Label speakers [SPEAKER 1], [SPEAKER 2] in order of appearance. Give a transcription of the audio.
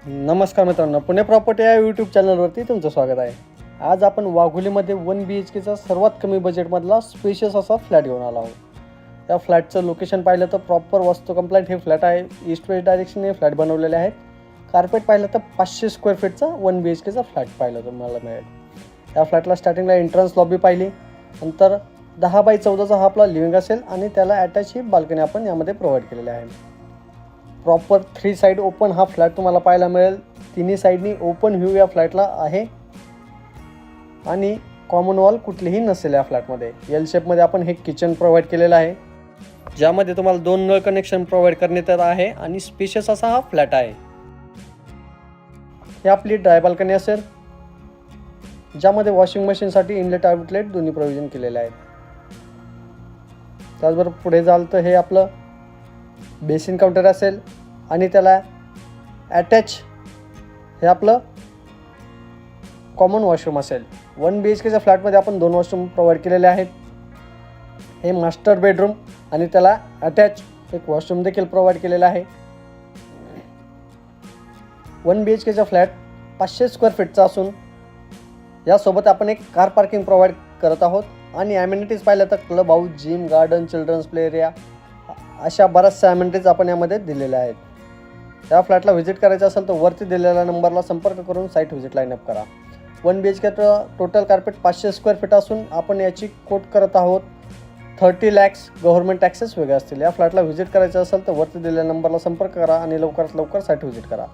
[SPEAKER 1] नमस्कार मित्रांनो, पुणे प्रॉपर्टी या यूट्यूब चॅनलवरती तुमचं स्वागत आहे. आज आपण वाघोलीमध्ये 1 BHKचा सर्वात कमी बजेटमधला स्पेशियस असा फ्लॅट घेऊन आला आहोत. या फ्लॅटचं लोकेशन पाहिलं तर प्रॉपर वास्तू कंप्लायंट हे फ्लॅट आहे. ईस्ट वेस्ट डायरेक्शनने फ्लॅट बनवलेले आहेत. कार्पेट पाहिलं तर 500 स्क्वेअर फीटचा 1 BHKचा फ्लॅट पाहिलं तुम्हाला मिळेल. या फ्लॅटला स्टार्टिंगला एंट्रन्स लॉबी पाहिली, नंतर 10x14चा हा आपला लिव्हिंग असेल आणि त्याला अटॅच ही बाल्कनी आपण यामध्ये प्रोव्हाइड केलेली आहे. प्रॉपर 3 साइड ओपन हा फ्लॅट तुम्हाला पाहायला मिळेल. तिन्ही साईडनी ओपन व्ह्यू या फ्लॅटला आहे आणि कॉमन वॉल कुठलीही नसेल या फ्लॅटमध्ये. एल शेपमध्ये आपण हे किचन प्रोव्हाइड केलेलं आहे, ज्यामध्ये तुम्हाला 2 नळ कनेक्शन प्रोव्हाइड करण्यात येत आहे आणि स्पेशियस असा हा फ्लॅट आहे. ही आपली ड्राय बाल्कनी असेल, ज्यामध्ये वॉशिंग मशीनसाठी इनलेट आउटलेट दोन्ही प्रोव्हिजन केलेले आहेत. त्याचबरोबर पुढे जाल तर हे आपलं बेसिन काउंटर असेल आणि त्याला अटॅच हे आपलं कॉमन वॉशरूम असेल. 1 BHKच्या फ्लॅटमध्ये आपण 2 वॉशरूम प्रोव्हाइड केलेले आहेत. हे मास्टर बेडरूम आणि त्याला अटॅच एक वॉशरूम देखील प्रोव्हाइड केलेला आहे. 1 BHKचा फ्लॅट 500 स्क्वेअर फीटचा असून यासोबत आपण एक कार पार्किंग प्रोव्हाइड करत आहोत आणि ॲमेनिटीज पाहिलं तर club house, gym, garden, children's play area अशा बऱ्याचशा ॲमेनिटीज आपण यामध्ये दिलेल्या आहेत. त्या फ्लॅटला व्हिजिट करायचं असेल तर वरती दिलेल्या नंबरला संपर्क करून साईट व्हिजिट लाईनअप करा. 1 BHKचं टोटल कार्पेट 500 स्क्वेअर फीट असून आपण याची कोट करत आहोत 30 lakhs. गव्हर्नमेंट टॅक्सेस वेगळे असतील. या फ्लॅटला व्हिजिट करायचं असेल तर वरती दिलेल्या नंबरला संपर्क करा आणि लवकरात लवकर साईट व्हिजिट करा.